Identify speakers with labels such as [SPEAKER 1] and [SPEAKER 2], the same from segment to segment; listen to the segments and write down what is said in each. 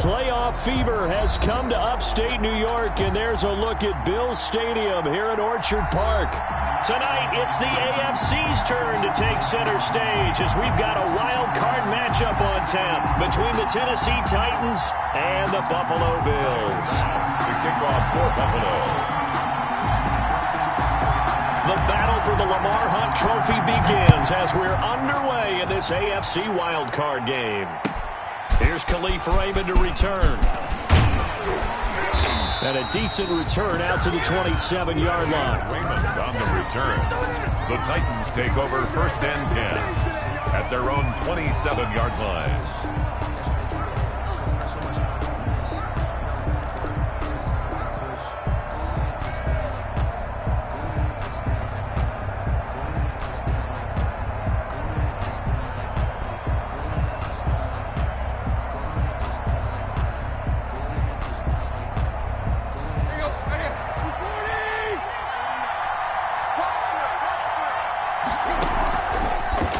[SPEAKER 1] Playoff fever has come to upstate New York, and there's a look at Bills Stadium here at Orchard Park. Tonight, it's the AFC's turn to take center stage as we've got a wild card matchup on tap between the Tennessee Titans and the Buffalo Bills.
[SPEAKER 2] To kick off for Buffalo.
[SPEAKER 1] The battle for the Lamar Hunt Trophy begins as we're underway in this AFC Wildcard game. Here's Khalif Raymond to return. And a decent return out to the 27-yard line.
[SPEAKER 2] Raymond on the return. The Titans take over 1st and 10 at their own 27-yard line.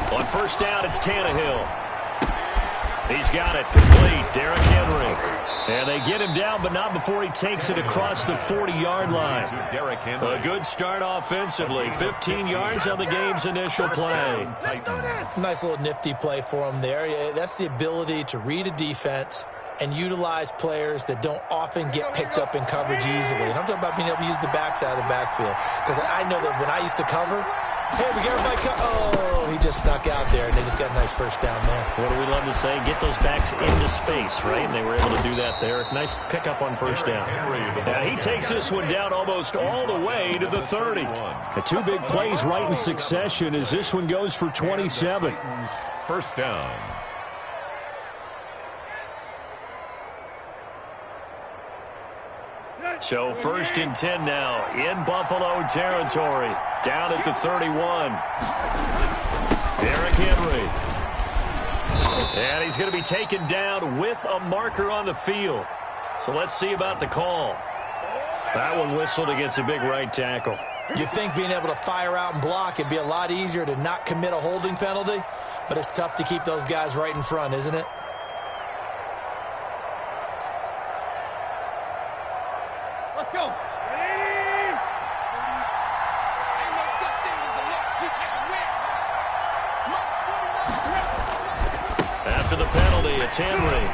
[SPEAKER 1] On first down, it's Tannehill. He's got it complete. Derrick Henry. And they get him down, but not before he takes it across the 40-yard line. A good start offensively. 15 yards on the game's initial play.
[SPEAKER 3] Nice little nifty play for him there. That's the ability to read a defense and utilize players that don't often get picked up in coverage easily. And I'm talking about being able to use the backside of the backfield. Because I know that when I used to cover, hey, we got everybody oh, he just snuck out there, and they just got a nice first down there.
[SPEAKER 1] What do we love to say? Get those backs into space, right? And they were able to do that there. Nice pickup on first down. Now he takes this one down almost all the way to the 30. The two big plays right in succession as this one goes for 27.
[SPEAKER 2] First down.
[SPEAKER 1] So 1st and 10 now in Buffalo territory. Down at the 31. Derrick Henry. And he's going to be taken down with a marker on the field. So let's see about the call. That one whistled against a big right tackle.
[SPEAKER 3] You'd think being able to fire out and block it'd be a lot easier to not commit a holding penalty, but it's tough to keep those guys right in front, isn't it?
[SPEAKER 4] Let's go.
[SPEAKER 1] After the penalty, it's Henry.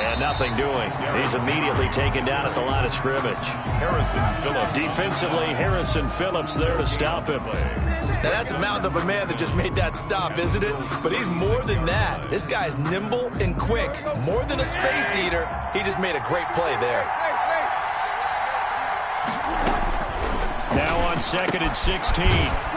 [SPEAKER 1] And nothing doing. He's immediately taken down at the line of scrimmage.
[SPEAKER 2] Harrison Phillips.
[SPEAKER 1] Defensively, Harrison Phillips there to stop him.
[SPEAKER 3] Now that's a mountain of a man that just made that stop, isn't it? But he's more than that. This guy's nimble and quick. More than a space eater. He just made a great play there.
[SPEAKER 1] Now on 2nd and 16.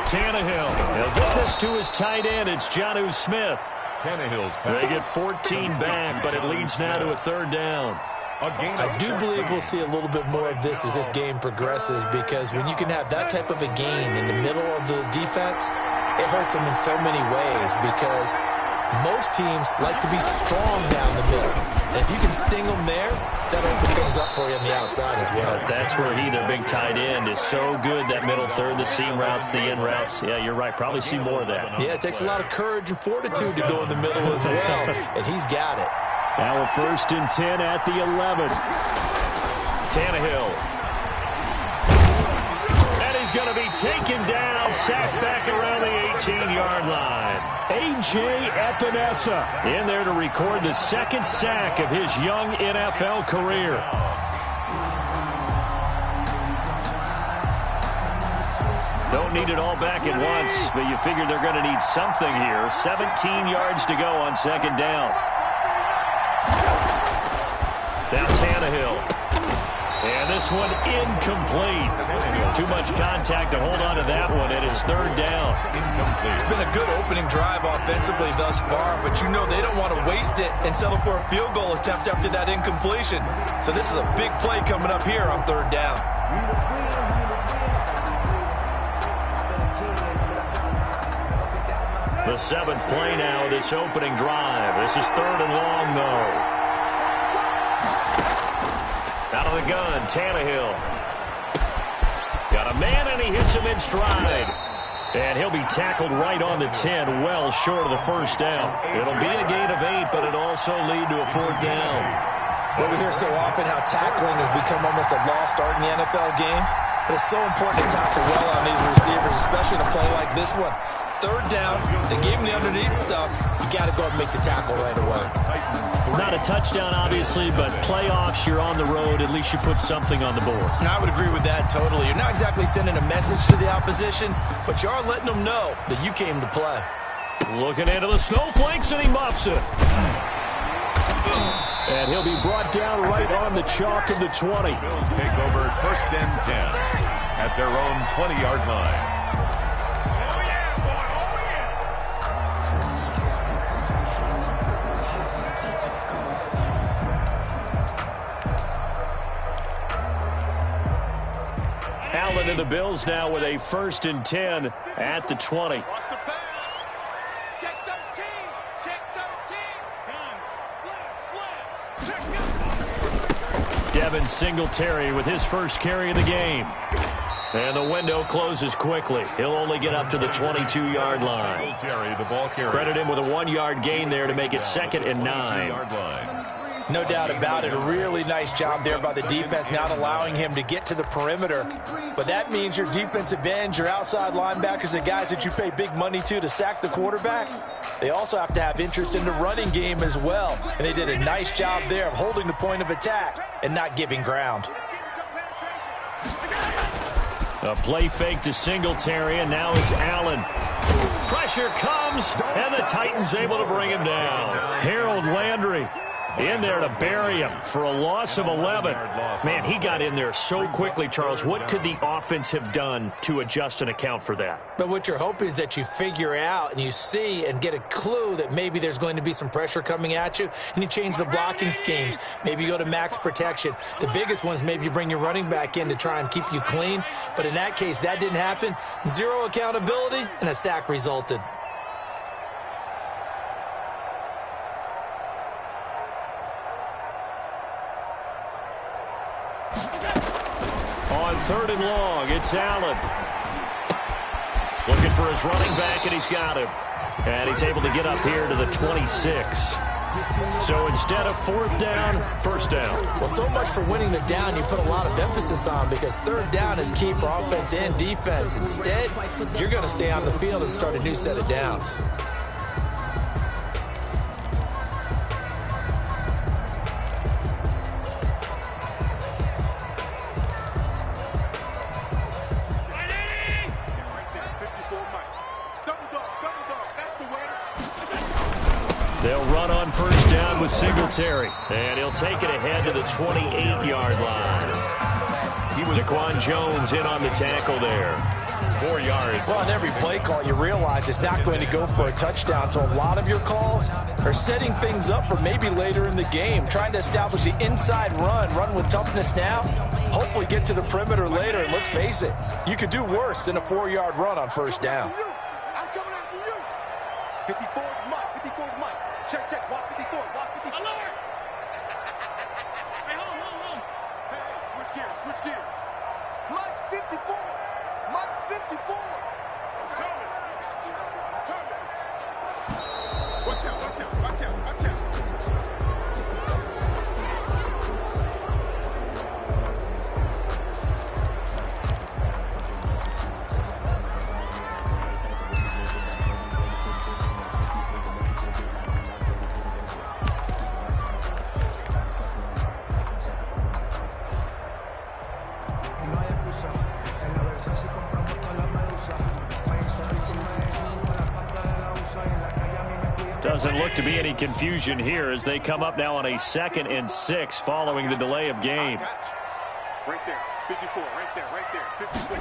[SPEAKER 1] Tannehill. He'll get this to his tight end. It's Jonnu Smith.
[SPEAKER 2] Tannehill's
[SPEAKER 1] They get 14 back, but it leads now to a 3rd down.
[SPEAKER 3] I do believe we'll see a little bit more of this as this game progresses, because when you can have that type of a gain in the middle of the defense, it hurts them in so many ways, because most teams like to be strong down the middle. And if you can sting them there, that'll open things up for you on the outside as well.
[SPEAKER 1] That's where their big tight end, is so good, that middle third, the seam routes, the in routes. Yeah, you're right. Probably see more of that.
[SPEAKER 3] Yeah, it takes a lot of courage and fortitude to go in the middle as well, and he's got it.
[SPEAKER 1] Now a 1st and 10 at the 11. Tannehill. And he's going to be taken down, sacked back around the 18-yard line. A.J. Epinesa in there to record the 2nd sack of his young NFL career. Don't need it all back at once, but you figure they're going to need something here. 17 yards to go on 2nd down. Now Tannehill. And this one incomplete. Too much contact to hold on to that one, and it's 3rd down.
[SPEAKER 3] It's been a good opening drive offensively thus far, but you know they don't want to waste it and settle for a field goal attempt after that incompletion. So this is a big play coming up here on 3rd down.
[SPEAKER 1] The 7th play now, this opening drive. This is 3rd and long, though. Out of the gun, Tannehill. Got a man, and he hits him in stride. And he'll be tackled right on the 10, well short of the 1st down. It'll be a gain of 8, but it'll also lead to a 4th down.
[SPEAKER 3] Well, we hear so often how tackling has become almost a lost art in the NFL game. But it's so important to tackle well on these receivers, especially in a play like this one. Third down, they gave him the underneath stuff. You got to go and make the tackle right away.
[SPEAKER 1] Not a touchdown, obviously, but playoffs, you're on the road. At least you put something on the board.
[SPEAKER 3] And I would agree with that totally. You're not exactly sending a message to the opposition, but you are letting them know that you came to play.
[SPEAKER 1] Looking into the snowflakes, and he muffs it. And he'll be brought down right on the chalk of the 20.
[SPEAKER 2] Bills take over 1st and 10 at their own 20-yard line.
[SPEAKER 1] Allen and the Bills now with a 1st and 10 at the 20.
[SPEAKER 4] Watch the pass. Check 13. Check 13. Slam.
[SPEAKER 1] Devin Singletary with his first carry of the game. And the window closes quickly. He'll only get up to the 22-yard line.
[SPEAKER 2] Singletary, the ball carrier.
[SPEAKER 1] Credit him with a 1-yard gain there to make it 2nd and 9.
[SPEAKER 3] No doubt about it. A really nice job there by the defense, not allowing him to get to the perimeter. But that means your defensive ends, your outside linebackers, the guys that you pay big money to sack the quarterback, they also have to have interest in the running game as well. And they did a nice job there of holding the point of attack and not giving ground.
[SPEAKER 1] A play fake to Singletary, and now it's Allen. Pressure comes, and the Titans able to bring him down. Harold Landry in there to bury him for a loss of 11. Man, he got in there so quickly, Charles. What could the offense have done to adjust and account for that?
[SPEAKER 3] But what you're hoping is that you figure out and you see and get a clue that maybe there's going to be some pressure coming at you, and you change the blocking schemes. Maybe you go to max protection. The biggest one is maybe you bring your running back in to try and keep you clean. But in that case, that didn't happen. Zero accountability, and a sack resulted.
[SPEAKER 1] On 3rd and long, it's Allen. Looking for his running back, and he's got him. And he's able to get up here to the 26. So instead of 4th down, 1st down.
[SPEAKER 3] Well, so much for winning the down you put a lot of emphasis on, because 3rd down is key for offense and defense. Instead, you're going to stay on the field and start a new set of downs.
[SPEAKER 1] They'll run on 1st down with Singletary. And he'll take it ahead to the 28-yard line. Daquan Jones in on the tackle there.
[SPEAKER 2] 4 yards.
[SPEAKER 3] Well, on every play call, you realize it's not going to go for a touchdown. So a lot of your calls are setting things up for maybe later in the game, trying to establish the inside run with toughness now, hopefully get to the perimeter later. And let's face it, you could do worse than a 4-yard run on 1st down.
[SPEAKER 4] I'm coming after you. 54 is Mike. 54 is Mike. Check, check. Watch 54. Watch 54. Alert! Hey, hold. Hey, switch gears. Switch gears. Mike's 54. Mike's 54. I'm coming. Watch out. Watch out. Watch out. Watch out.
[SPEAKER 1] Doesn't look to be any confusion here as they come up now on a 2nd and 6 following the delay of game.
[SPEAKER 4] Right there. 54. Right there. Right there. 54.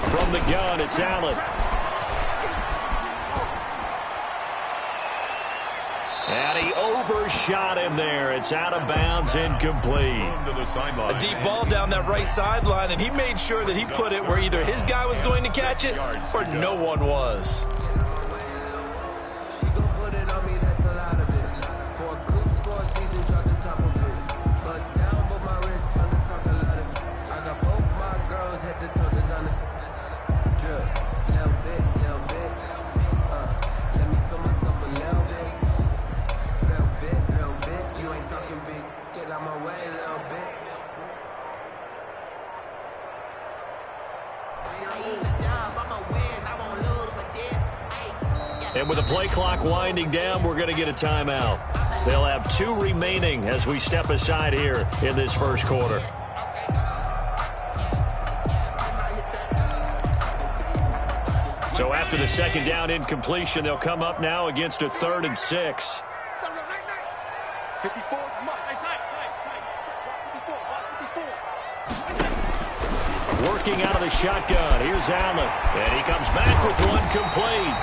[SPEAKER 1] From the gun, it's Allen. And he overshot him there. It's out of bounds, incomplete.
[SPEAKER 3] A deep ball down that right sideline, and he made sure that he put it where either his guy was going to catch it or no one was.
[SPEAKER 1] And with the play clock winding down, we're going to get a timeout. They'll have 2 remaining as we step aside here in this first quarter. So after the second down incompletion, they'll come up now against a 3rd and 6.
[SPEAKER 4] 54.
[SPEAKER 1] Working out of the shotgun. Here's Allen. And he comes back with one complete.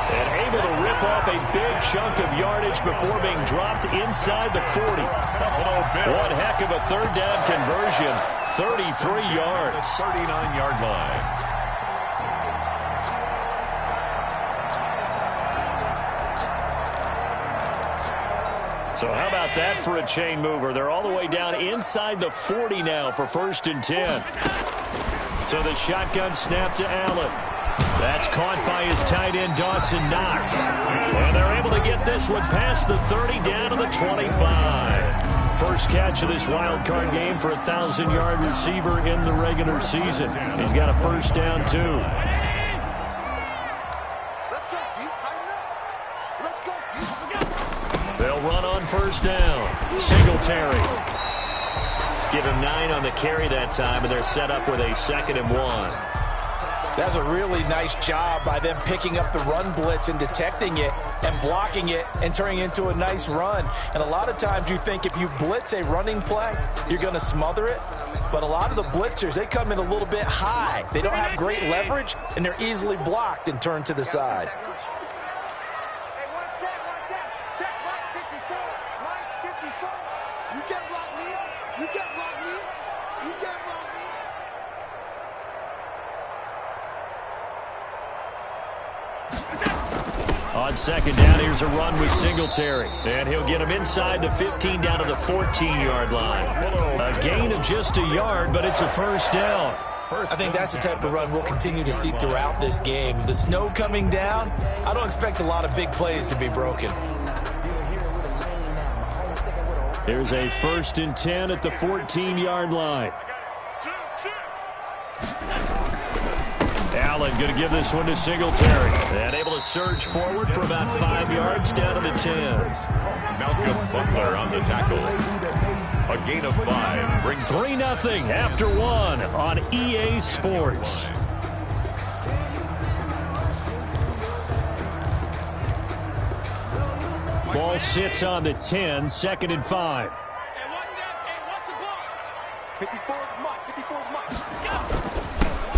[SPEAKER 1] And able to rip off a big chunk of yardage before being dropped inside the 40. One heck of a 3rd down conversion. 33 yards.
[SPEAKER 2] 39-yard line.
[SPEAKER 1] So how about that for a chain mover? They're all the way down inside the 40 now for 1st and 10. So the shotgun snap to Allen. That's caught by his tight end, Dawson Knox. And they're able to get this one past the 30 down to the 25. First catch of this wild card game for a 1,000-yard receiver in the regular season. He's got a 1st down, too.
[SPEAKER 4] Let's go, G. Tighten up. Let's go, G.
[SPEAKER 1] They'll run on 1st down. Singletary. Give him 9 on the carry that time, and they're set up with a 2nd and 1.
[SPEAKER 3] That's a really nice job by them picking up the run blitz and detecting it and blocking it and turning it into a nice run. And a lot of times you think if you blitz a running play, you're going to smother it. But a lot of the blitzers, they come in a little bit high. They don't have great leverage, and they're easily blocked and turned to the side.
[SPEAKER 1] On 2nd down, here's a run with Singletary. And he'll get him inside the 15 down to the 14-yard line. A gain of just a yard, but it's a 1st down.
[SPEAKER 3] I think that's the type of run we'll continue to see throughout this game. The snow coming down, I don't expect a lot of big plays to be broken.
[SPEAKER 1] Here's a 1st and 10 at the 14-yard line. Allen going to give this one to Singletary. And able to surge forward for about 5 yards down to the 10.
[SPEAKER 2] Malcolm Butler on the tackle. A gain of 5 brings
[SPEAKER 1] 3-0 after 1 on EA Sports. Ball sits on the 10, 2nd and 5.
[SPEAKER 4] 54's Mike. 54's Mike.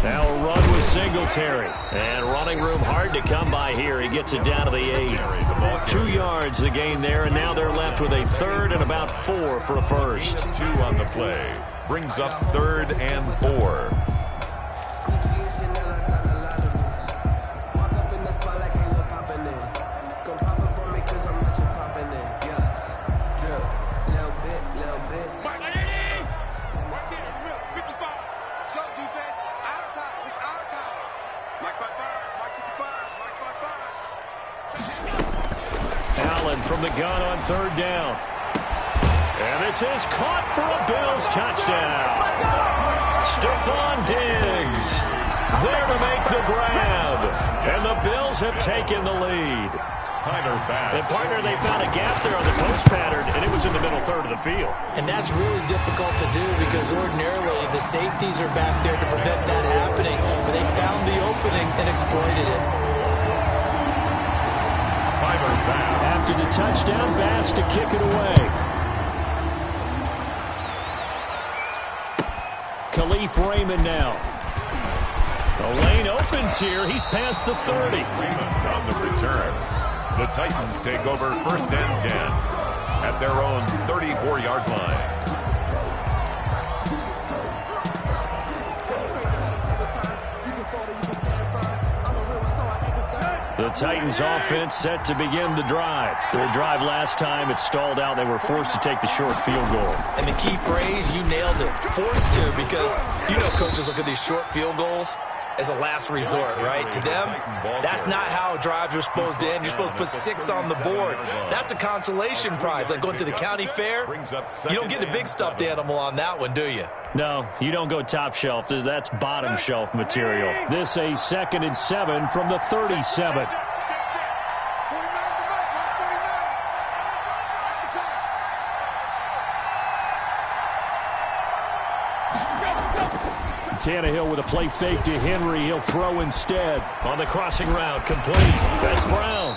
[SPEAKER 1] Now a run with Singletary. And running room hard to come by here. He gets it down to the 8. 2 yards the gain there, and now they're left with a 3rd and about 4 for a 1st.
[SPEAKER 2] 2 on the play. Brings up 3rd and 4.
[SPEAKER 1] From the gun on 3rd down. And this is caught for a Bills touchdown. Stephon Diggs there to make the grab. And the Bills have taken the lead. And partner, they found a gap there on the post pattern, and it was in the middle 3rd of the field.
[SPEAKER 3] And that's really difficult to do because ordinarily the safeties are back there to prevent that happening, but they found the opening and exploited it.
[SPEAKER 1] After the touchdown, Bass to kick it away. Khalif Raymond now. The lane opens here. He's past the 30.
[SPEAKER 2] Raymond on the return. The Titans take over 1st and 10 at their own 34-yard line.
[SPEAKER 1] The Titans offense set to begin the drive. Their drive last time, it stalled out. They were forced to take the short field goal.
[SPEAKER 3] And the key phrase, you nailed it. Forced to, because, you know, coaches look at these short field goals. as a last resort, right? To them, that's not how drives are supposed to end. You're supposed to put 6 on the board. That's a consolation prize. Like going to the county fair, you don't get the big stuffed animal on that one, do you?
[SPEAKER 1] No, you don't go top shelf. That's bottom shelf material. This a 2nd and 7 from the 37. Tannehill with a play fake to Henry. He'll throw instead. On the crossing route, complete. That's Brown.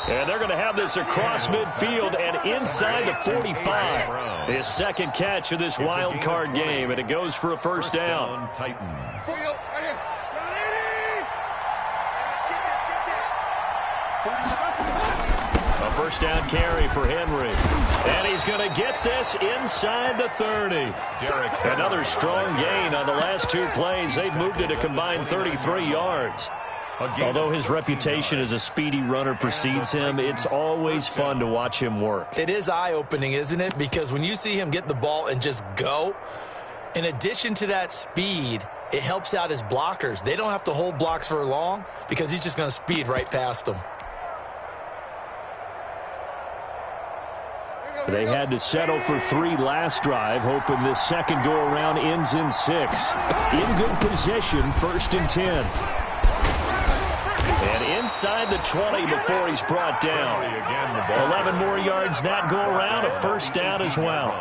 [SPEAKER 1] And they're going to have this across midfield and inside the 45. His second catch of this wild card game, and it goes for a first down.
[SPEAKER 2] Titans.
[SPEAKER 1] A first down carry for Henry. And he's going to get this inside the 30. Another strong gain on the last 2 plays. They've moved it a combined 33 yards. Although his reputation as a speedy runner precedes him, it's always fun to watch him work.
[SPEAKER 3] It is eye-opening, isn't it? Because when you see him get the ball and just go, in addition to that speed, it helps out his blockers. They don't have to hold blocks for long because he's just going to speed right past them.
[SPEAKER 1] They had to settle for 3 last drive, hoping this second go-around ends in 6. In good position, 1st and 10. And inside the 20 before he's brought down. 11 more yards that go-around, a first down as well.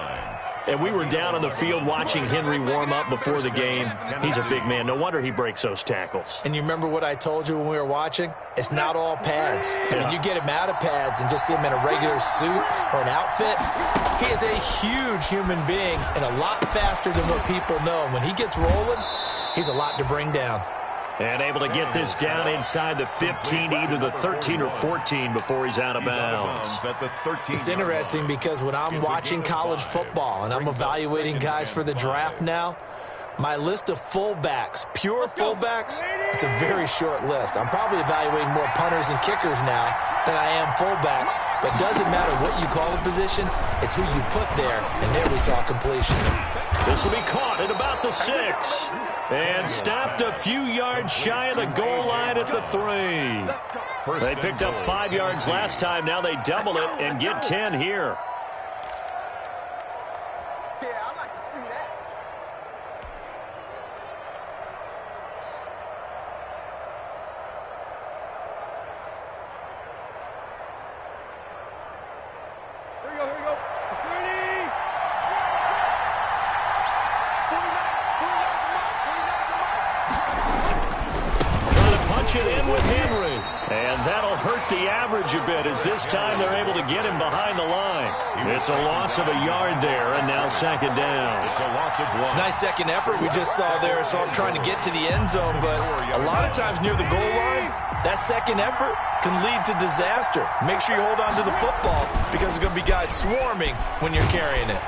[SPEAKER 1] And we were down on the field watching Henry warm up before the game. He's a big man. No wonder he breaks those tackles.
[SPEAKER 3] And you remember what I told you when we were watching? It's not all pads. I mean, you get him out of pads and just see him in a regular suit or an outfit. He is a huge human being and a lot faster than what people know. When he gets rolling, he's a lot to bring down.
[SPEAKER 1] And able to get this down inside the 15, either the 13 or 14 before he's out of bounds.
[SPEAKER 3] It's interesting because when I'm watching college football and I'm evaluating guys for the draft now, my list of fullbacks, pure fullbacks, it's a very short list. I'm probably evaluating more punters and kickers now than I am fullbacks, but it doesn't matter what you call a position, it's who you put there, and there we saw completion.
[SPEAKER 1] This will be caught at about the 6. And stopped a few yards shy of the goal line at the 3. They picked up 5 yards last time. Now they double it and get 10 here. It in with Henry, and that'll hurt the average a bit as this time they're able to get him behind the line. It's a loss of a yard there, and now 2nd down.
[SPEAKER 2] It's a loss of 1.
[SPEAKER 3] It's a nice second effort we just saw there, so I'm trying to get to the end zone, but a lot of times near the goal line, that second effort can lead to disaster. Make sure you hold on to the football because there's going to be guys swarming when you're carrying it.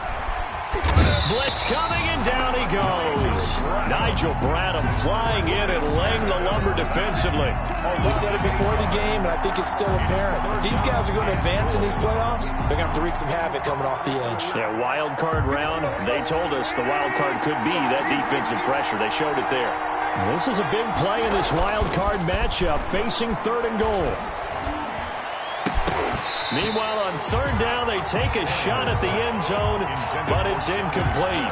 [SPEAKER 1] Blitz coming, and down he goes. Nigel Bradham flying in and laying the lumber defensively.
[SPEAKER 3] We said it before the game, and I think it's still apparent. If these guys are going to advance in these playoffs, they're going to have to wreak some havoc coming off the edge.
[SPEAKER 1] Yeah, wild card round, they told us the wild card could be that defensive pressure. They showed it there. This is a big play in this wild card matchup, facing 3rd and goal. Meanwhile, on 3rd down, they take a shot at the end zone, but it's incomplete.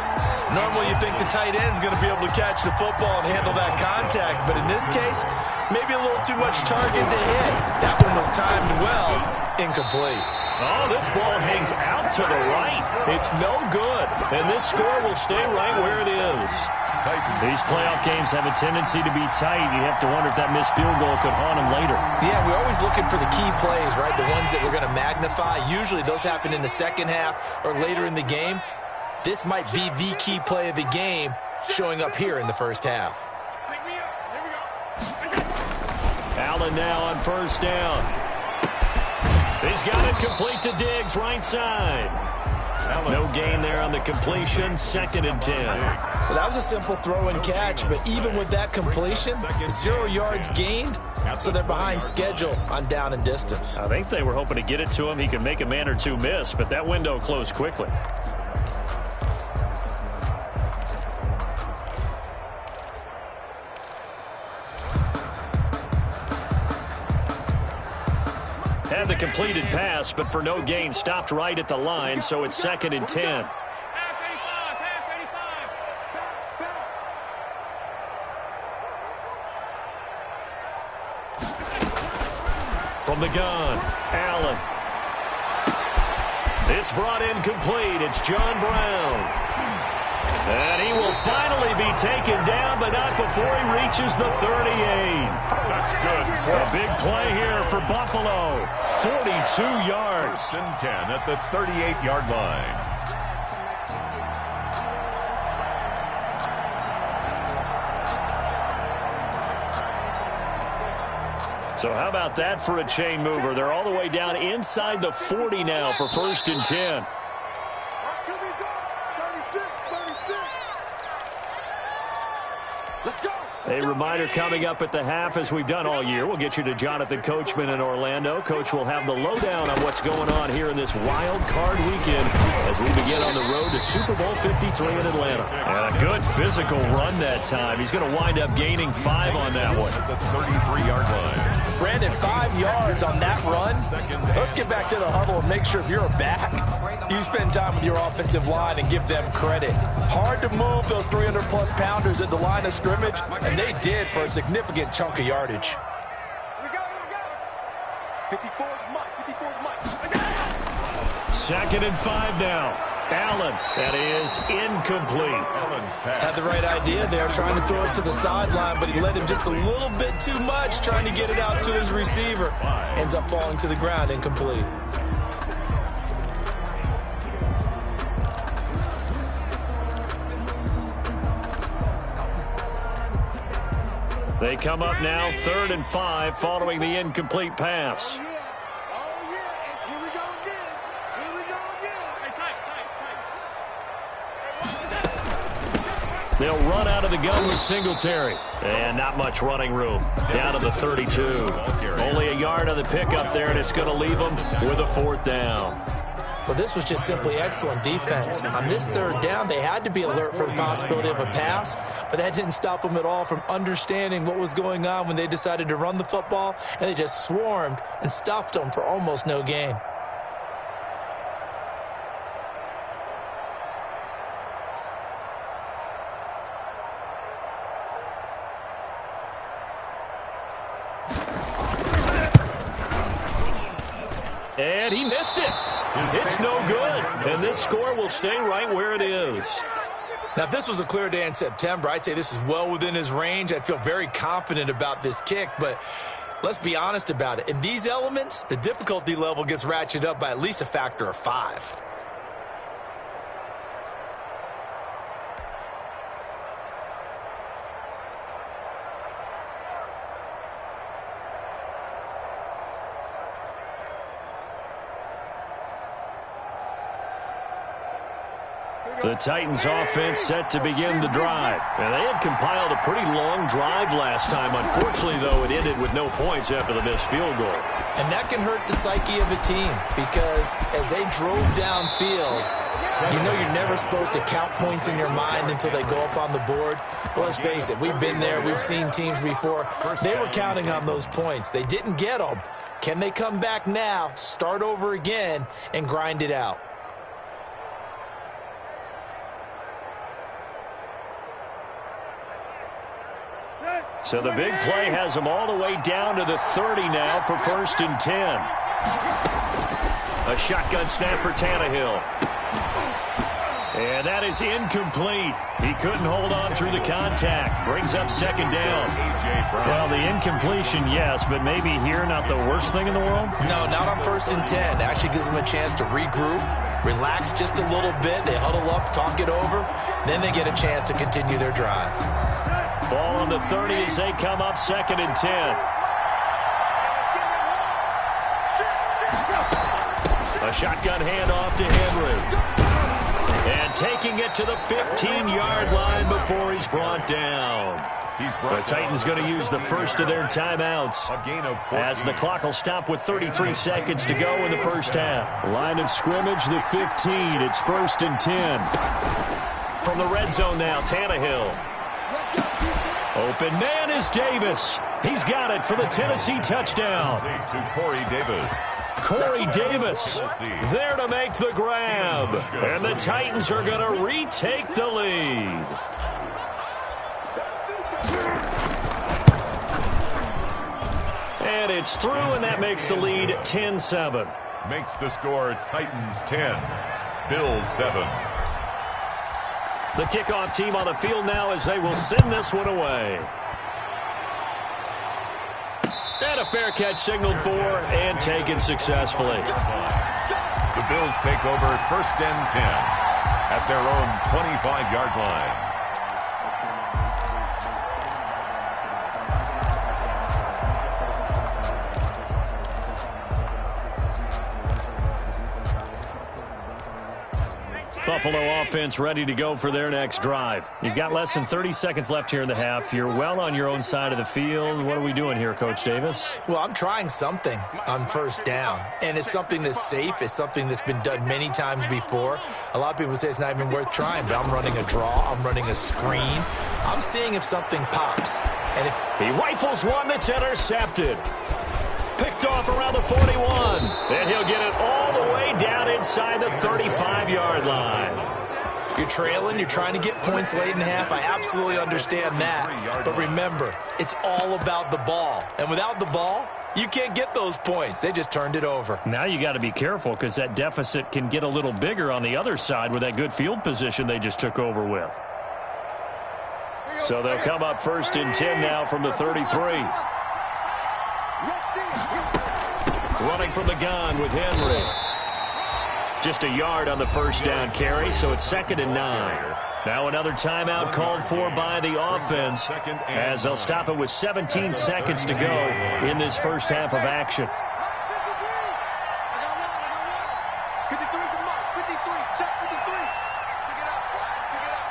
[SPEAKER 3] Normally, you think the tight end's going to be able to catch the football and handle that contact, but in this case, maybe a little too much target to hit. That one was timed well, incomplete.
[SPEAKER 1] Oh, this ball hangs out to the right. It's no good, and this score will stay right where it is. These playoff games have a tendency to be tight. You have to wonder if that missed field goal could haunt them later.
[SPEAKER 3] Yeah, we're always looking for the key plays, right? The ones that we're going to magnify. Usually those happen in the second half or later in the game. This might be the key play of the game showing up here in the first half.
[SPEAKER 1] Allen now on 1st down. He's got it complete to Diggs, right side. No gain there on the completion, 2nd and 10.
[SPEAKER 3] Well, that was a simple throw and catch, but even with that completion, 0 yards gained, so they're behind schedule on down and distance.
[SPEAKER 1] I think they were hoping to get it to him. He could make a man or two miss, but that window closed quickly. had the completed pass, but for no gain, stopped right at the line, so it's 2nd and 10. From the gun, Allen. It's brought in complete. It's John Brown. And he will finally be taken down, but not before he reaches the 38.
[SPEAKER 2] That's good.
[SPEAKER 1] A big play here for Buffalo. 42 yards.
[SPEAKER 2] 1st and 10 at the 38-yard line.
[SPEAKER 1] So how about that for a chain mover? They're all the way down inside the 40 now for 1st and 10. A reminder coming up at the half, as we've done all year. We'll get you to Jonathan Coachman in Orlando. Coach will have the lowdown on what's going on here in this wild card weekend as we begin on the road to Super Bowl 53 in Atlanta. And a good physical run that time. He's going to wind up gaining 5 on that one.
[SPEAKER 2] At the 33-yard line.
[SPEAKER 3] Brandon, 5 yards on that run. Let's get back to the huddle and make sure if you're a back, you spend time with your offensive line and give them credit. Hard to move those 300-plus pounders at the line of scrimmage, and they did for a significant chunk of yardage.
[SPEAKER 4] Here we go. 54's Mike.
[SPEAKER 1] 2nd and 5 now. Allen, that is incomplete.
[SPEAKER 3] Had the right idea there, trying to throw it to the sideline, but he let him just a little bit too much, trying to get it out to his receiver. Ends up falling to the ground, incomplete.
[SPEAKER 1] They come up now 3rd and 5 following the incomplete pass.
[SPEAKER 4] And here we go again.
[SPEAKER 1] They'll run out of the gun with Singletary. And not much running room. Down to the 32. Only a yard on the pickup there, and it's going to leave them with a 4th down.
[SPEAKER 3] Well, this was just simply excellent defense. On this 3rd down, they had to be alert for the possibility of a pass, but that didn't stop them at all from understanding what was going on when they decided to run the football, and they just swarmed and stuffed them for almost no gain.
[SPEAKER 1] And he missed it. It's no good. And this score will stay right where it is.
[SPEAKER 3] Now, if this was a clear day in September, I'd say this is well within his range. I'd feel very confident about this kick, but let's be honest about it. In these elements, the difficulty level gets ratcheted up by at least a factor of 5.
[SPEAKER 1] The Titans offense set to begin the drive. And they had compiled a pretty long drive last time. Unfortunately, though, it ended with no points after the missed field goal.
[SPEAKER 3] And that can hurt the psyche of a team because as they drove downfield, you know you're never supposed to count points in your mind until they go up on the board. But let's face it, we've been there. We've seen teams before. They were counting on those points. They didn't get them. Can they come back now, start over again, and grind it out?
[SPEAKER 1] So the big play has them all the way down to the 30 now for 1st and 10. A shotgun snap for Tannehill. And that is incomplete. He couldn't hold on through the contact. Brings up 2nd down. Well, the incompletion, yes, but maybe here not the worst thing in the world?
[SPEAKER 3] No, not on 1st and 10. Actually gives them a chance to regroup, relax just a little bit. They huddle up, talk it over. Then they get a chance to continue their drive.
[SPEAKER 1] Ball on the 30 as they come up 2nd and 10. A shotgun handoff to Henry. And taking it to the 15-yard line before he's brought down. The Titans going to use the first of their timeouts as the clock will stop with 33 seconds to go in the first half. Line of scrimmage, the 15. It's 1st and 10. From the red zone now, Tannehill. Open man is Davis. He's got it for the Tennessee touchdown.
[SPEAKER 2] To Corey Davis.
[SPEAKER 1] Corey Davis there to make the grab. And the Titans are going to retake the lead. And it's through, and that makes the lead 10-7.
[SPEAKER 2] Makes the score Titans 10, Bills 7.
[SPEAKER 1] The kickoff team on the field now as they will send this one away. And a fair catch signaled for and taken successfully.
[SPEAKER 2] The Bills take over 1st and 10 at their own 25-yard line.
[SPEAKER 1] Buffalo offense ready to go for their next drive. You've got less than 30 seconds left here in the half. You're well on your own side of the field. What are we doing here, Coach Davis?
[SPEAKER 3] Well, I'm trying something on 1st down, and it's something that's safe. It's something that's been done many times before. A lot of people say it's not even worth trying, but I'm running a draw. I'm running a screen. I'm seeing if something pops. And if
[SPEAKER 1] he rifles one that's intercepted. Picked off around the 41. And he'll get it all the way down inside the 35-yard line.
[SPEAKER 3] You're trailing. You're trying to get points late in half. I absolutely understand that. But remember, it's all about the ball. And without the ball, you can't get those points. They just turned it over.
[SPEAKER 1] Now you got to be careful because that deficit can get a little bigger on the other side with that good field position they just took over with. So they'll come up 1st and 10 now from the 33. Running from the gun with Henry. Just a yard on the 1st down carry, so it's 2nd and 9. Now another timeout called for by the offense as they'll stop it with 17 seconds to go in this first half of action.
[SPEAKER 4] 53 to Mike. 53. Check 53. Pick it up. Pick it up.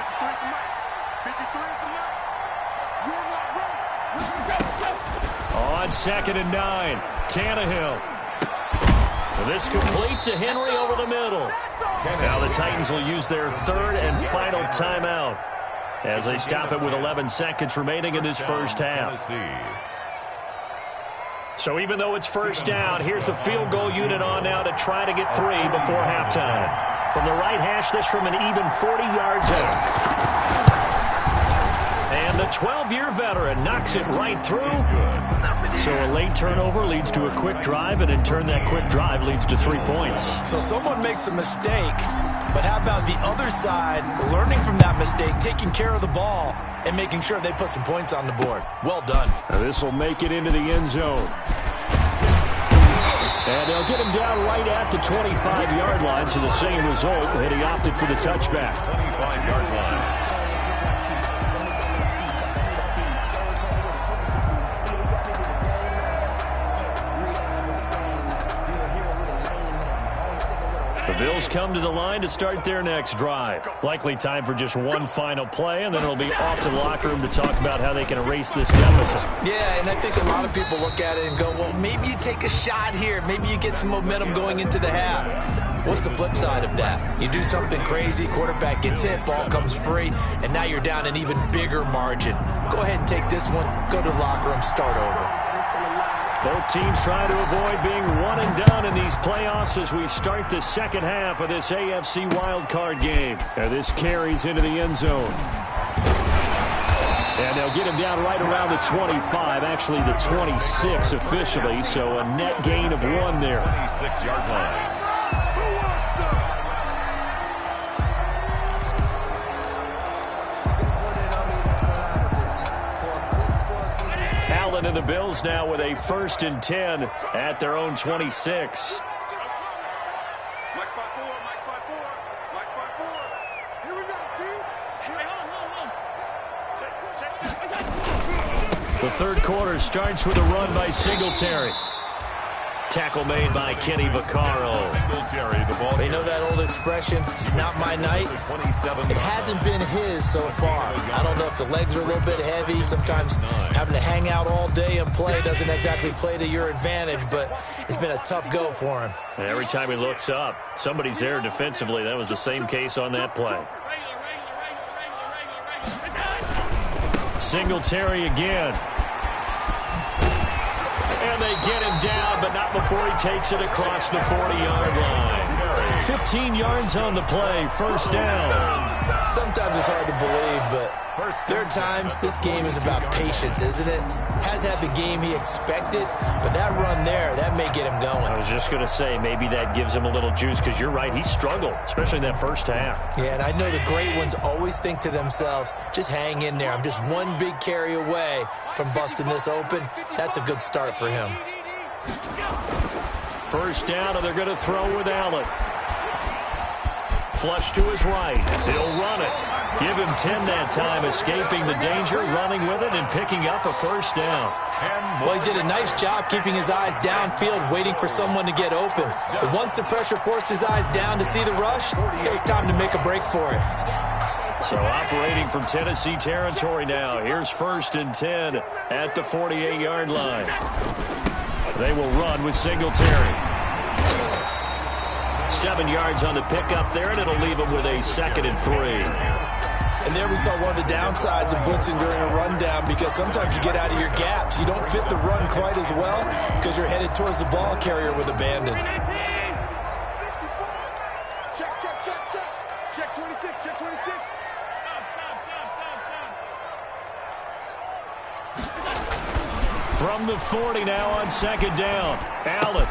[SPEAKER 4] 53 to Mike. 53 to Mike. You're not ready.
[SPEAKER 1] On 2nd and 9, Tannehill. This complete to Henry over the middle. Now the Titans will use their 3rd and final timeout as they stop it with 11 seconds remaining in this first half. So even though it's 1st down, here's the field goal unit on now to try to get 3 before halftime. From the right hash, this from an even 40 yards out. And the 12-year veteran knocks it right through. So a late turnover leads to a quick drive, and in turn that quick drive leads to 3 points.
[SPEAKER 3] So someone makes a mistake, but how about the other side learning from that mistake, taking care of the ball, and making sure they put some points on the board? Well done.
[SPEAKER 1] Now this will make it into the end zone. And they'll get him down right at the 25-yard line, so the same result, and he opted for the touchback.
[SPEAKER 2] 25-yard line.
[SPEAKER 1] The Bills come to the line to start their next drive. Likely time for just one final play, and then it'll be off to the locker room to talk about how they can erase this deficit.
[SPEAKER 3] Yeah, and I think a lot of people look at it and go, well, maybe you take a shot here. Maybe you get some momentum going into the half. What's the flip side of that? You do something crazy, quarterback gets hit, ball comes free, and now you're down an even bigger margin. Go ahead and take this one, go to the locker room, start over.
[SPEAKER 1] Both teams trying to avoid being one and done in these playoffs as we start the second half of this AFC Wildcard game. And this carries into the end zone. And they'll get him down right around the 25, actually the 26 officially, so a net gain of 1 there.
[SPEAKER 2] 26-yard line.
[SPEAKER 1] And the Bills now with a 1st and 10 at their own 26.
[SPEAKER 4] Mike 5-4, Mike 5-4, Mike 5-4. Here we go, G.
[SPEAKER 1] The third quarter starts with a run by Singletary. Tackle made by Kenny Vaccaro.
[SPEAKER 2] Singletary, the ball.
[SPEAKER 3] They know that old expression, it's not my night. It hasn't been his so far. I don't know if the legs are a little bit heavy. Sometimes having to hang out all day and play doesn't exactly play to your advantage, but it's been a tough go for him.
[SPEAKER 1] And every time he looks up, somebody's there defensively. That was the same case on that play. Singletary again. And they get him down, but not before he takes it across the 40-yard line. 15 yards on the play, first down.
[SPEAKER 3] Sometimes it's hard to believe, but there are times this game is about patience, isn't it? Has had the game he expected, but that run there, that may get him going.
[SPEAKER 1] I was just going to say, maybe that gives him a little juice, because you're right, he struggled, especially in that first half.
[SPEAKER 3] Yeah, and I know the great ones always think to themselves, just hang in there. I'm just one big carry away from busting this open. That's a good start for him.
[SPEAKER 1] First down, and they're going to throw with Allen. Flush to his right. He'll run it. Give him 10 that time, escaping the danger, running with it, and picking up a first down.
[SPEAKER 3] Well, he did a nice job keeping his eyes downfield, waiting for someone to get open. But once the pressure forced his eyes down to see the rush, it was time to make a break for it.
[SPEAKER 1] So operating from Tennessee territory now. Here's first and 10 at the 48-yard line. They will run with Singletary. 7 yards on the pickup there, and it'll leave them with a 2nd and 3.
[SPEAKER 3] And there we saw one of the downsides of blitzing during a rundown, because sometimes you get out of your gaps. You don't fit the run quite as well because you're headed towards the ball carrier with abandon.
[SPEAKER 4] Check, check, check, check. Check 26, check 26.
[SPEAKER 1] From the 40 now on 2nd down. Allen.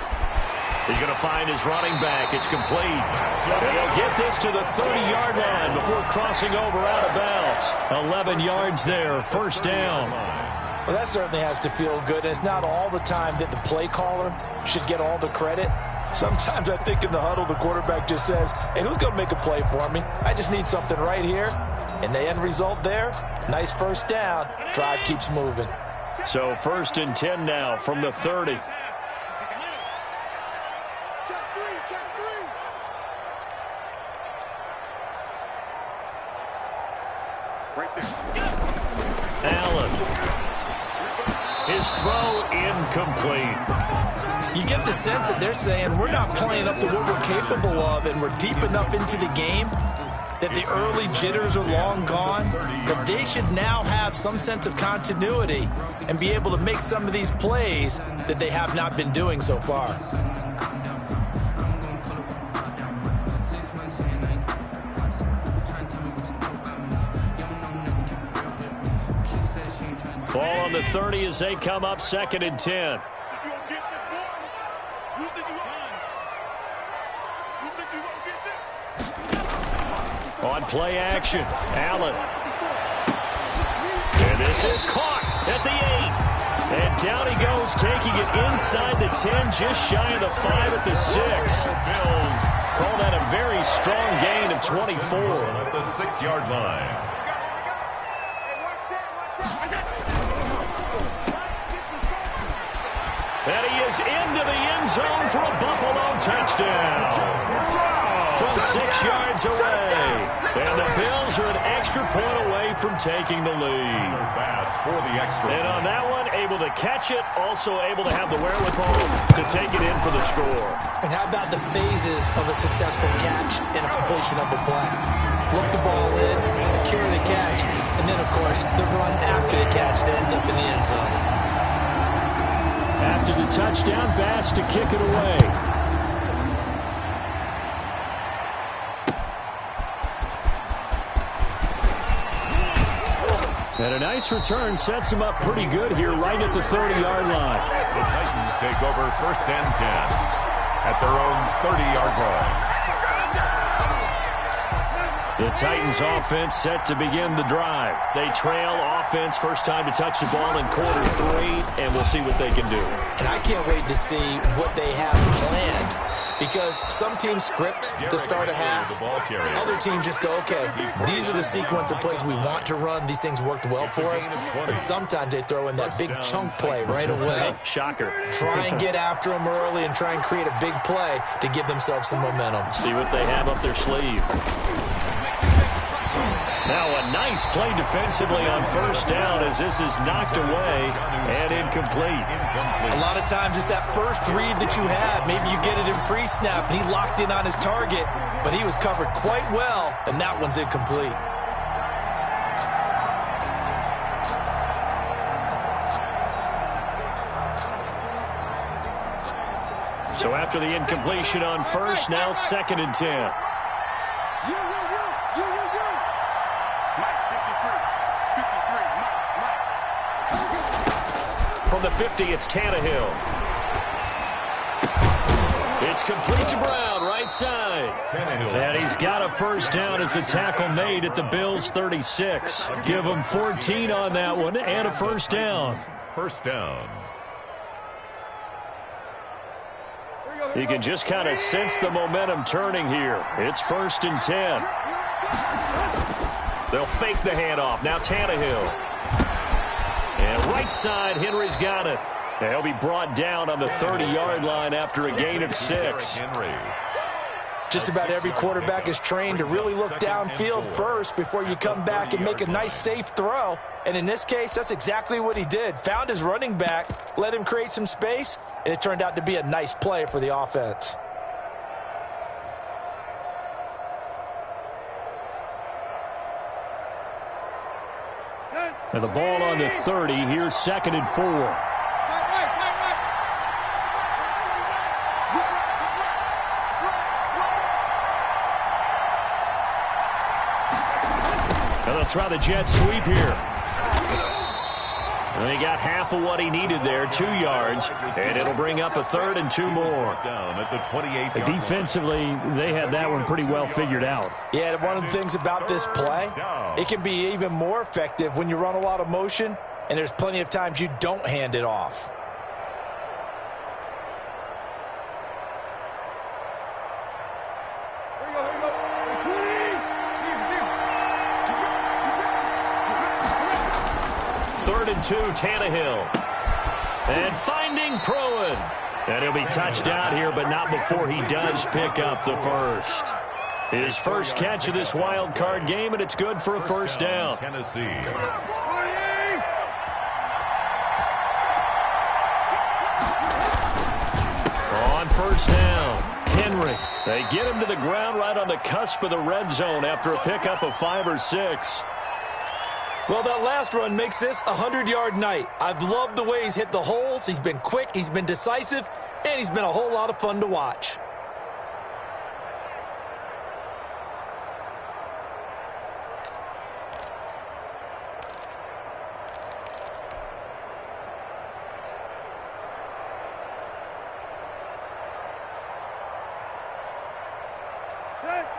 [SPEAKER 1] He's going to find his running back. It's complete. And he'll get this to the 30-yard line before crossing over out of bounds. 11 yards there, first down.
[SPEAKER 3] Well, that certainly has to feel good. And it's not all the time that the play caller should get all the credit. Sometimes I think in the huddle, the quarterback just says, hey, who's going to make a play for me? I just need something right here. And the end result there, nice first down. Drive keeps moving.
[SPEAKER 1] So first and 10 now from the 30. Allen. His throw incomplete.
[SPEAKER 3] You get the sense that they're saying we're not playing up to what we're capable of, and we're deep enough into the game that the early jitters are long gone, but they should now have some sense of continuity and be able to make some of these plays that they have not been doing so far.
[SPEAKER 1] Ball on the 30 as they come up 2nd and 10. On play action, Allen. And this is caught at the 8. And down he goes, taking it inside the 10, just shy of the 5 at the 6.
[SPEAKER 2] Bills
[SPEAKER 1] Call that a very strong gain of 24.
[SPEAKER 2] at the 6-yard line.
[SPEAKER 1] And he is into the end zone for a Buffalo touchdown. From 6 yards away. And the Bills are an extra point away from taking the lead.
[SPEAKER 2] Pass for the extra.
[SPEAKER 1] And on that one, able to catch it, also able to have the wherewithal to take it in for the score.
[SPEAKER 3] And how about the phases of a successful catch and a completion of a play? Look the ball in, secure the catch, and then, of course, the run after the catch that ends up in the end zone.
[SPEAKER 1] After the touchdown, Bass to kick it away. And a nice return sets him up pretty good here right at the 30-yard line.
[SPEAKER 2] The Titans take over first and 10 at their own 30-yard line.
[SPEAKER 1] The Titans offense set to begin the drive. They trail offense, first time to touch the ball in quarter 3, and we'll see what they can do.
[SPEAKER 3] And I can't wait to see what they have planned, because some teams script to start a half. Other teams just go, okay, these are the sequence of plays we want to run. These things worked well for us. And sometimes they throw in that big chunk play right away.
[SPEAKER 1] Shocker.
[SPEAKER 3] Try and get after them early and try and create a big play to give themselves some momentum.
[SPEAKER 1] See what they have up their sleeve. Now a nice play defensively on first down as this is knocked away and incomplete.
[SPEAKER 3] A lot of times it's that first read that you had. Maybe you get it in pre-snap and he locked in on his target, but he was covered quite well, and that one's incomplete.
[SPEAKER 1] So after the incompletion on first, now 2nd and 10. From the 50, it's Tannehill. It's complete to Brown, right side. And he's got a first down as the tackle made at the Bills' 36. Give him 14 on that one and a first down.
[SPEAKER 2] First down.
[SPEAKER 1] You can just kind of sense the momentum turning here. It's 1st and 10. They'll fake the handoff. Now Tannehill. And right side, Henry's got it. He'll be brought down on the 30-yard line after a gain of 6.
[SPEAKER 3] Just about every quarterback is trained to really look downfield first before you come back and make a nice, safe throw. And in this case, that's exactly what he did. Found his running back, let him create some space, and it turned out to be a nice play for the offense.
[SPEAKER 1] And the ball on the 30. Here's 2nd and 4. And they'll try the jet sweep here. And he got half of what he needed there, 2 yards, and it'll bring up a 3rd and 2 more.
[SPEAKER 2] Down at the 28.
[SPEAKER 1] Defensively, they had that one pretty well figured out.
[SPEAKER 3] Yeah, one of the things about this play, it can be even more effective when you run a lot of motion, and there's plenty of times you don't hand it off.
[SPEAKER 1] Third and 2, Tannehill. And finding Proen. And he'll be touched out here, but not before he does pick up the first. His first catch of this wild card game, and it's good for a first down.
[SPEAKER 2] Tennessee.
[SPEAKER 1] On first down, Henry. They get him to the ground right on the cusp of the red zone after a pickup of 5 or 6.
[SPEAKER 3] Well, that last run makes this a 100-yard night. I've loved the way he's hit the holes. He's been quick, he's been decisive, and he's been a whole lot of fun to watch.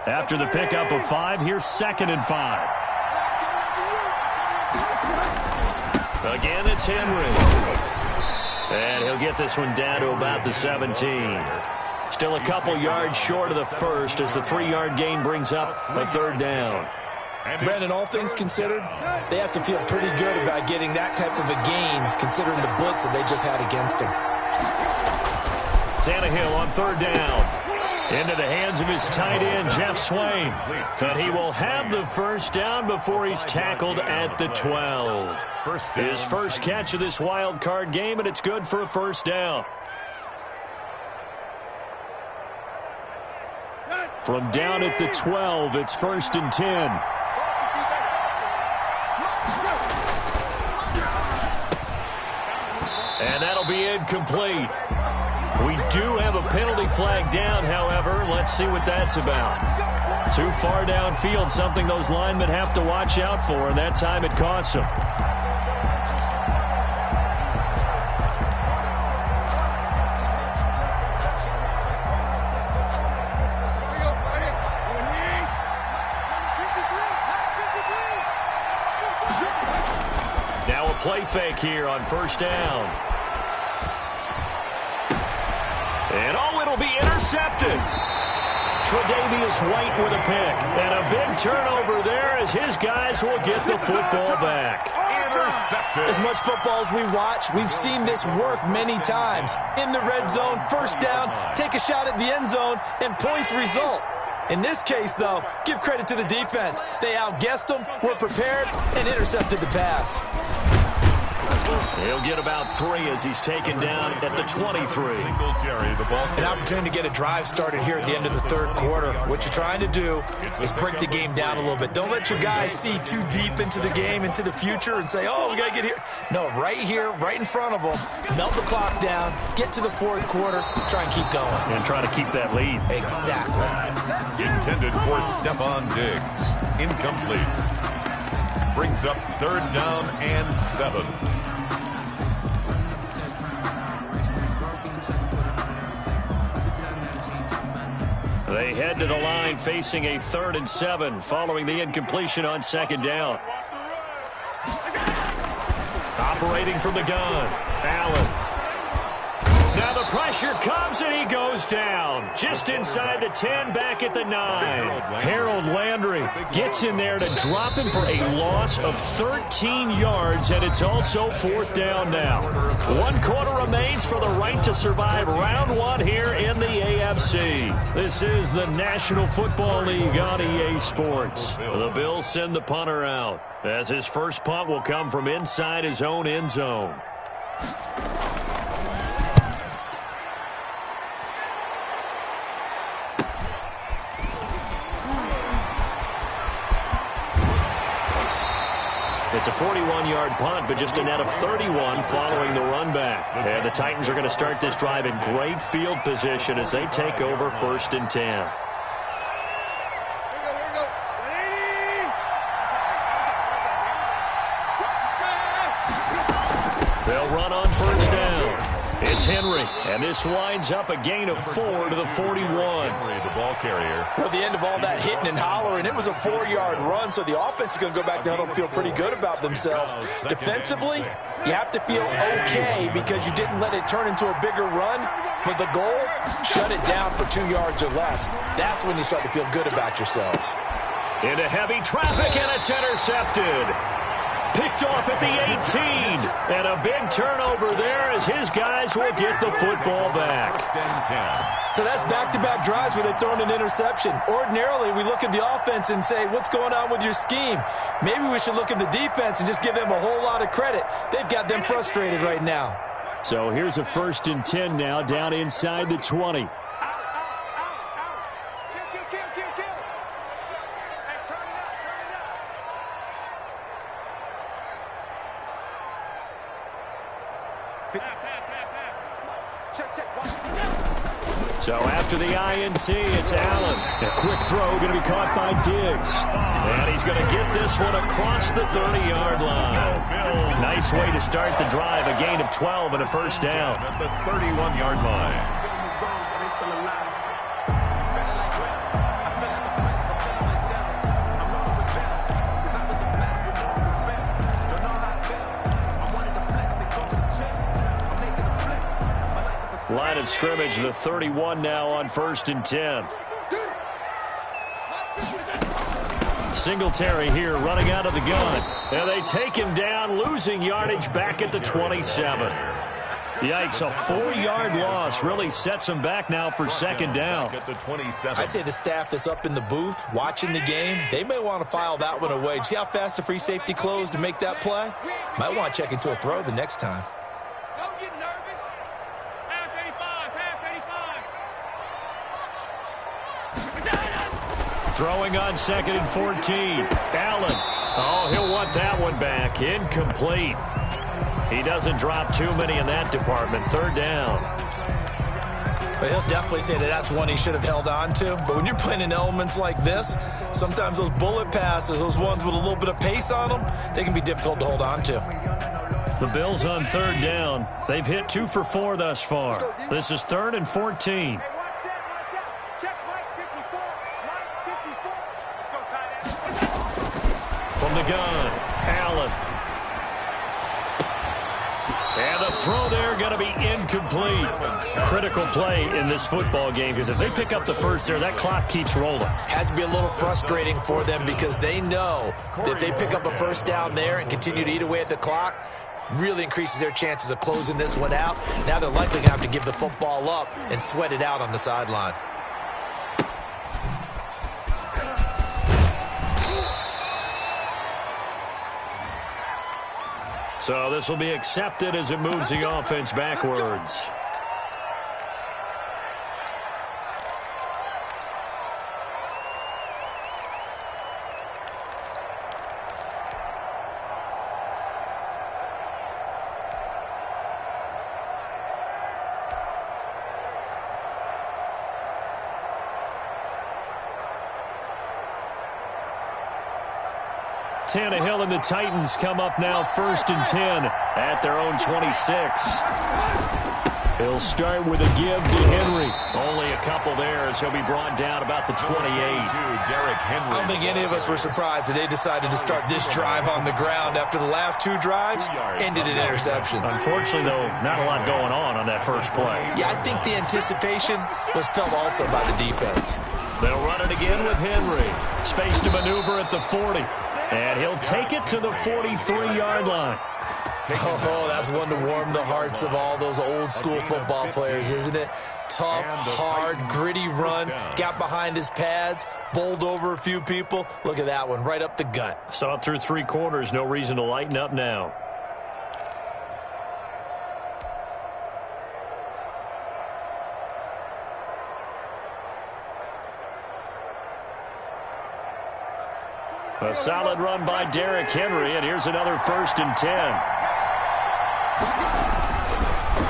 [SPEAKER 1] After the pickup of 5, here's 2nd and 5. Again, it's Henry. And he'll get this one down to about the 17. Still a couple yards short of the first as the 3-yard gain brings up a 3rd down.
[SPEAKER 3] Brandon, all things considered, they have to feel pretty good about getting that type of a gain considering the blitz that they just had against them.
[SPEAKER 1] Tannehill on 3rd down. Into the hands of his tight end, Jeff Swain. And he will have the first down before he's tackled at the 12. His first catch of this wild card game, and it's good for a first down. From down at the 12, it's 1st and 10. And that'll be incomplete. We do have a penalty flag down, however. Let's see what that's about. Too far downfield, something those linemen have to watch out for, and that time it costs them. Now a play fake here on first down. And it'll be intercepted. Tre'Davious White with a pick. And a big turnover there as his guys will get the football back.
[SPEAKER 2] Intercepted.
[SPEAKER 3] As much football as we watch, we've seen this work many times. In the red zone, first down, take a shot at the end zone, and points result. In this case, though, give credit to the defense. They outguessed them, were prepared, and intercepted the pass.
[SPEAKER 1] He'll get about 3 as he's taken down at the 23.
[SPEAKER 3] An opportunity to get a drive started here at the end of the third quarter. What you're trying to do is break the game down a little bit. Don't let your guys see too deep into the game, into the future, and say, oh, we got to get here. No, right here, right in front of them, melt the clock down, get to the fourth quarter, try and keep going.
[SPEAKER 1] And try to keep that lead.
[SPEAKER 3] Exactly.
[SPEAKER 2] Intended for Stephon Diggs. Incomplete. Brings up 3rd down and 7.
[SPEAKER 1] They head to the line facing a 3rd and 7 following the incompletion on 2nd down. Operating from the gun, Allen. Now the pressure comes and he goes down. Just inside the 10, back at the 9. Harold Landry gets in there to drop him for a loss of 13 yards, and it's also 4th down now. 1 quarter remains for the right to survive round 1 here in the AFC. This is the National Football League on EA Sports. The Bills send the punter out, as his first punt will come from inside his own end zone. It's a 41-yard punt, but just a net of 31 following the run back. And the Titans are going to start this drive in great field position as they take over 1st and 10. They'll run on 1st down. It's Henry, and this winds up a gain of 4 to the 41.
[SPEAKER 2] Henry, the ball carrier.
[SPEAKER 3] Well, the end of all that hitting and hollering, it was a 4-yard run, so the offense is going to go back to huddle and feel pretty good about themselves. Defensively, you have to feel okay because you didn't let it turn into a bigger run, but the goal, shut it down for 2 yards or less. That's when you start to feel good about yourselves.
[SPEAKER 1] Into heavy traffic, and it's intercepted. Picked off at the 18, and a big turnover there as his guys will get the football back.
[SPEAKER 3] So that's back-to-back drives where they've thrown an interception. Ordinarily, we look at the offense and say, what's going on with your scheme? Maybe we should look at the defense and just give them a whole lot of credit. They've got them frustrated right now.
[SPEAKER 1] So here's a 1st and 10 now down inside the 20. So after the INT, it's Allen. A quick throw going to be caught by Diggs. And he's going to get this one across the 30-yard line. Nice way to start the drive. A gain of 12 and a 1st down.
[SPEAKER 2] At the 31-yard line.
[SPEAKER 1] Line of scrimmage, the 31 now on 1st and 10. Singletary here running out of the gun. And they take him down, losing yardage back at the 27. Yikes, a 4-yard loss really sets him back now for 2nd down.
[SPEAKER 3] I'd say the staff that's up in the booth watching the game, they may want to file that one away. See how fast the free safety closed to make that play? Might want to check into a throw the next time.
[SPEAKER 1] Throwing on 2nd and 14. Allen. Oh, he'll want that one back. Incomplete. He doesn't drop too many in that department. 3rd down.
[SPEAKER 3] But he'll definitely say that that's one he should have held on to. But when you're playing in elements like this, sometimes those bullet passes, those ones with a little bit of pace on them, they can be difficult to hold on to.
[SPEAKER 1] The Bills on 3rd down. They've hit 2 for 4 thus far. This is 3rd and 14. From the gun, Allen. And the throw there going to be incomplete. Critical play in this football game because if they pick up the 1st there, that clock keeps rolling.
[SPEAKER 3] Has to be a little frustrating for them because they know that if they pick up a 1st down there and continue to eat away at the clock, really increases their chances of closing this one out. Now they're likely going to have to give the football up and sweat it out on the sideline.
[SPEAKER 1] So this will be accepted as it moves the offense backwards. Tannehill and the Titans come up now 1st and 10 at their own 26. He'll start with a give to Henry. Only a couple there as he'll be brought down about the 28.
[SPEAKER 3] I don't think any of us were surprised that they decided to start this drive on the ground after the last 2 drives ended in interceptions.
[SPEAKER 1] Unfortunately, though, not a lot going on that first play.
[SPEAKER 3] Yeah, I think the anticipation was felt also by the defense.
[SPEAKER 1] They'll run it again with Henry. Space to maneuver at the 40. And he'll take it to the 43-yard line.
[SPEAKER 3] Oh, that's one to warm the hearts of all those old-school football players, isn't it? Tough, hard, gritty run. Got behind his pads, bowled over a few people. Look at that one, right up the gut.
[SPEAKER 1] Saw it through 3 quarters. No reason to lighten up now. A solid run by Derrick Henry, and here's another 1st and 10.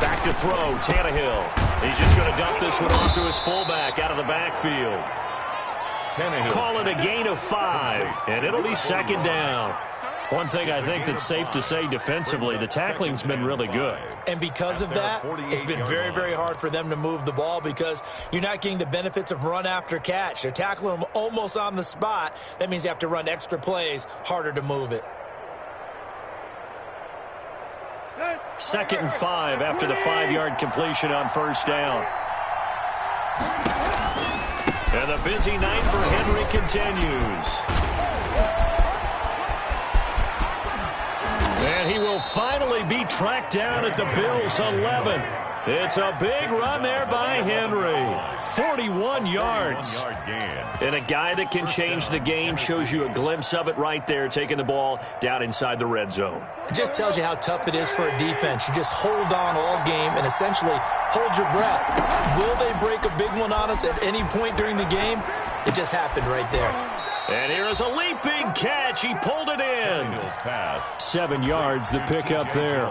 [SPEAKER 1] Back to throw, Tannehill. He's just going to dump this one off to his fullback out of the backfield. Call it a gain of 5, and it'll be 2nd down. One thing I think that's safe to say defensively, the tackling's been really good.
[SPEAKER 3] And because of that, it's been very, very hard for them to move the ball because you're not getting the benefits of run after catch. They're tackling them almost on the spot. That means you have to run extra plays, harder to move it.
[SPEAKER 1] 2nd and 5 after the 5-yard completion on 1st down. And the busy night for Henry continues. And he will finally be tracked down at the Bills' 11. It's a big run there by Henry. 41 yards. And a guy that can change the game, shows you a glimpse of it right there, taking the ball down inside the red zone.
[SPEAKER 3] It just tells you how tough it is for a defense. You just hold on all game and essentially hold your breath. Will they break a big one on us at any point during the game? It just happened right there.
[SPEAKER 1] And here is a leaping catch. He pulled it in. 7 yards, the pickup there.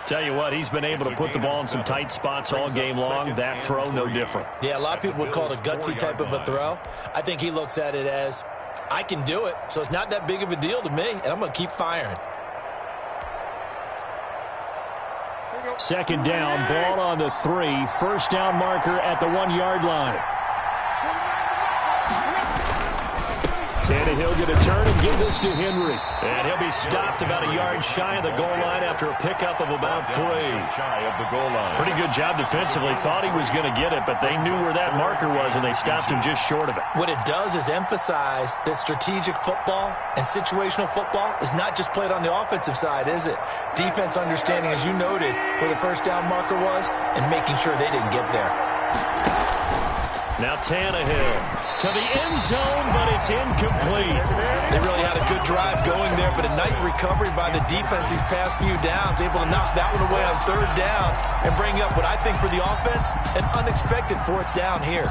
[SPEAKER 1] Tell you what, he's been able to put the ball in some tight spots all game long. That throw, no different.
[SPEAKER 3] Yeah, a lot of people would call it a gutsy type of a throw. I think he looks at it as, I can do it, so it's not that big of a deal to me, and I'm going to keep firing.
[SPEAKER 1] 2nd down, ball on the 3. 1st down marker at the 1-yard line. Tannehill going to turn and give this to Henry. And he'll be stopped about a yard shy of the goal line after a pickup of about 3. Pretty good job defensively. Thought he was going to get it, but they knew where that marker was, and they stopped him just short of it.
[SPEAKER 3] What it does is emphasize that strategic football and situational football is not just played on the offensive side, is it? Defense understanding, as you noted, where the 1st down marker was and making sure they didn't get there.
[SPEAKER 1] Now Tannehill to the end zone, but it's incomplete.
[SPEAKER 3] They really had a good drive going there, but a nice recovery by the defense these past few downs, able to knock that one away on 3rd down and bring up what I think for the offense, an unexpected 4th down here.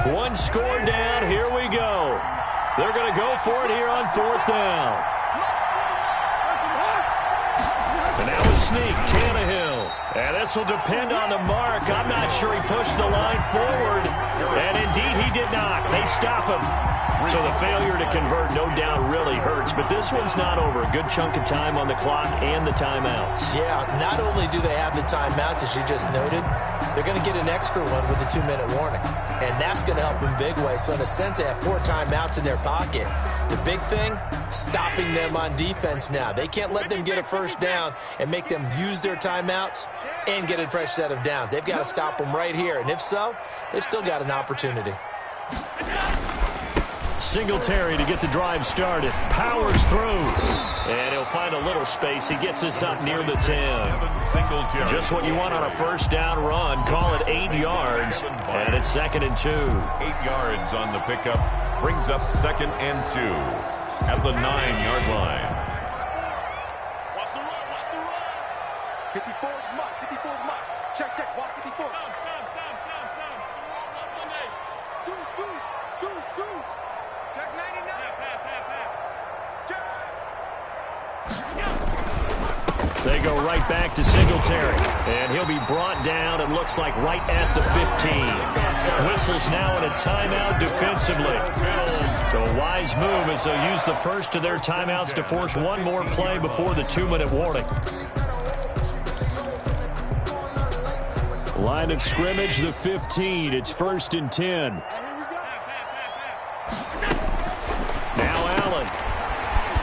[SPEAKER 1] One score down. Here we go. They're going to go for it here on 4th down. And now a sneak, Tannehill. And this will depend on the mark. I'm not sure he pushed the line forward. And indeed, he did not. They stop him. So the failure to convert, no doubt, really hurts. But this one's not over. A good chunk of time on the clock and the timeouts.
[SPEAKER 3] Yeah, not only do they have the timeouts, as you just noted, they're going to get an extra one with the 2-minute warning. And that's going to help in big way. So in a sense, they have 4 timeouts in their pocket. The big thing, stopping them on defense now. They can't let them get a 1st down and make them use their timeouts and get a fresh set of downs. They've got to stop them right here. And if so, they've still got an opportunity.
[SPEAKER 1] Singletary to get the drive started. Powers through. And he'll find a little space. He gets us up near the 10. Just what you want on a first down run. Call it 8 yards. And it's 2nd and 2.
[SPEAKER 2] 8 yards on the pickup. Brings up 2nd and 2 at the 9-yard line.
[SPEAKER 4] Watch the run, watch the run. 54 is Mike, 54 is Mike. Check, check, watch 54. Stop. Deuce. Check 99. Check.
[SPEAKER 1] They go right back to Singletary. And he'll be brought down, it looks like, right at the 15. Whistles now in a timeout defensively. So a wise move as they'll use the first of their timeouts to force one more play before the 2-minute warning. Line of scrimmage, the 15. It's 1st and 10. Now Allen.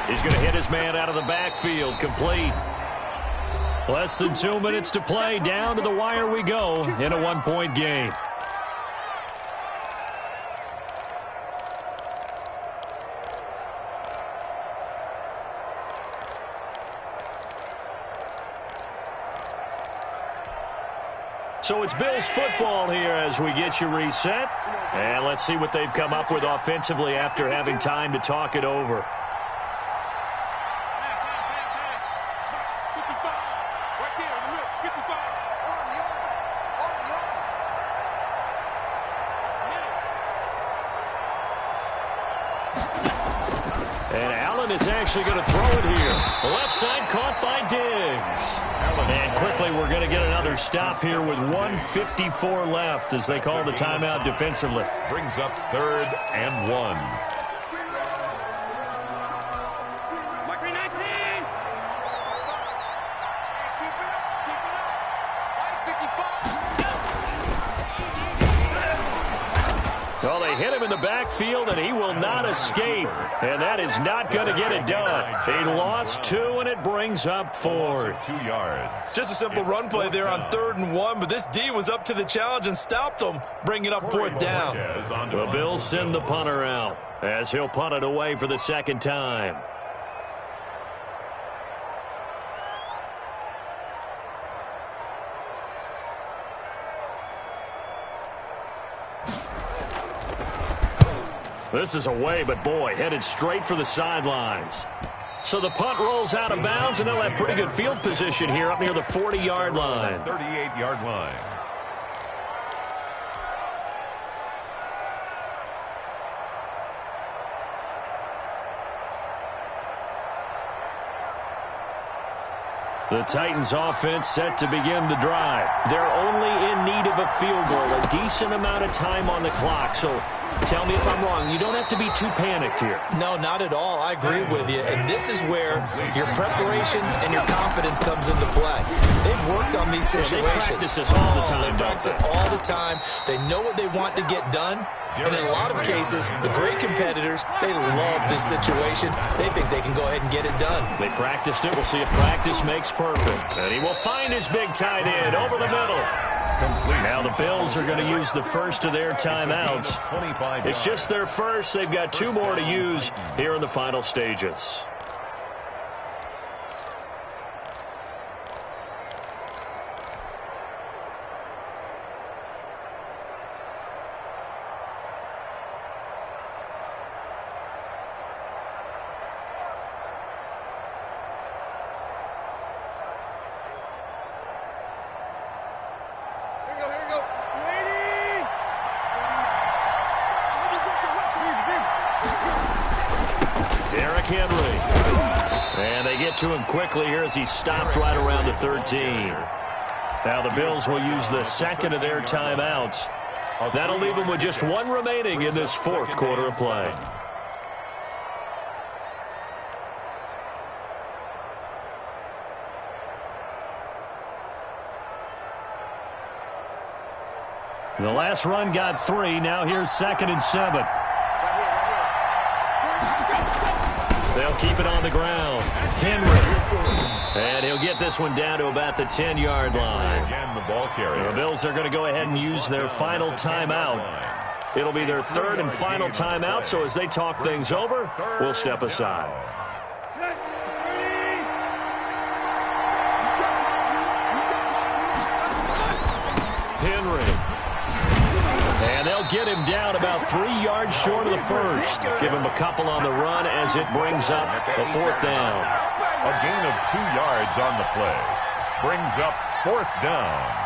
[SPEAKER 1] He's going to hit his man out of the backfield. Complete. Less than 2 minutes to play. Down to the wire we go in a 1-point game. So it's Bills football here as we get you reset. And let's see what they've come up with offensively after having time to talk it over. And Allen is actually going to throw it here. The left side caught by Diggs. And quickly we're going to get another stop here with 1:54 left as they call the timeout defensively.
[SPEAKER 2] Brings up 3rd and 1.
[SPEAKER 1] Well, they hit him in the backfield, and he will not escape. And that is not going to get it done. He lost 2, and it brings up 4th.
[SPEAKER 2] 2 yards.
[SPEAKER 3] Just a simple run play there on 3rd and 1, but this D was up to the challenge and stopped him, bringing up 4th down.
[SPEAKER 1] The Bills send the punter out as he'll punt it away for the 2nd time. This is away, but boy, headed straight for the sidelines. So the punt rolls out of bounds, and they'll have pretty good field position here up near the 40-yard line.
[SPEAKER 2] 38-yard line.
[SPEAKER 1] The Titans offense set to begin the drive. They're only in need of a field goal, a decent amount of time on the clock. So tell me if I'm wrong. You don't have to be too panicked here.
[SPEAKER 3] No, not at all. I agree with you. And this is where your preparation and your confidence comes into play. They've worked on these situations.
[SPEAKER 1] They practice this all the time,
[SPEAKER 3] They practice it all the time. They know what they want to get done. And in a lot of cases, the great competitors, they love this situation. They think they can go ahead and get it done.
[SPEAKER 1] They practiced it. We'll see if practice makes perfect. And he will find his big tight end over the middle. Now the Bills are going to use the first of their timeouts. It's just their first. They've got 2 more to use here in the final stages. To him quickly here as he stopped right around the 13. Now the Bills will use the 2nd of their timeouts. That'll leave them with just 1 remaining in this 4th quarter of play. The last run got 3. Now here's 2nd and 7. They'll keep it on the ground. Henry. And he'll get this one down to about the 10-yard line.
[SPEAKER 2] Again, the ball carrier.
[SPEAKER 1] The Bills are going to go ahead and use their final timeout. It'll be their third and final timeout, so as they talk things over, we'll step aside. Henry. And they'll get him down about 3 yards short of the first. Give him a couple on the run as it brings up a 4th down.
[SPEAKER 2] A gain of 2 yards on the play. Brings up 4th down.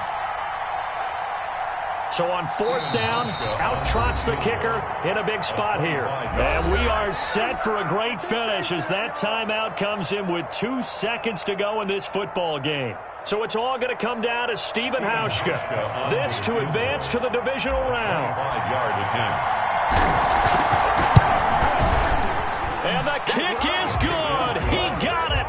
[SPEAKER 1] So on 4th down, out trots the kicker in a big spot here. And we are set for a great finish as that timeout comes in with 2 seconds to go in this football game. So it's all going to come down to Stephen Hauschka. This to advance to the divisional round.
[SPEAKER 2] 5-yard attempt.
[SPEAKER 1] And the kick is good. He got it.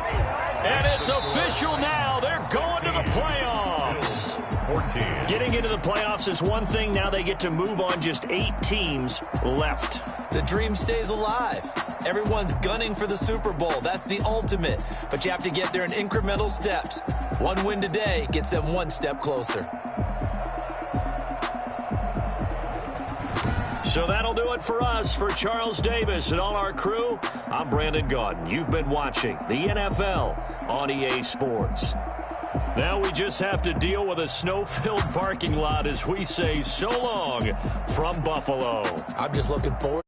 [SPEAKER 1] And it's official now. They're going to the playoffs.
[SPEAKER 2] 14.
[SPEAKER 1] Getting into the playoffs is one thing. Now they get to move on. Just 8 teams left.
[SPEAKER 3] The dream stays alive. Everyone's gunning for the Super Bowl. That's the ultimate. But you have to get there in incremental steps. One win today gets them 1 step closer.
[SPEAKER 1] So that'll do it for us. For Charles Davis and all our crew, I'm Brandon Gaudin. You've been watching the NFL on EA Sports. Now we just have to deal with a snow-filled parking lot as we say so long from Buffalo.
[SPEAKER 3] I'm just looking forward.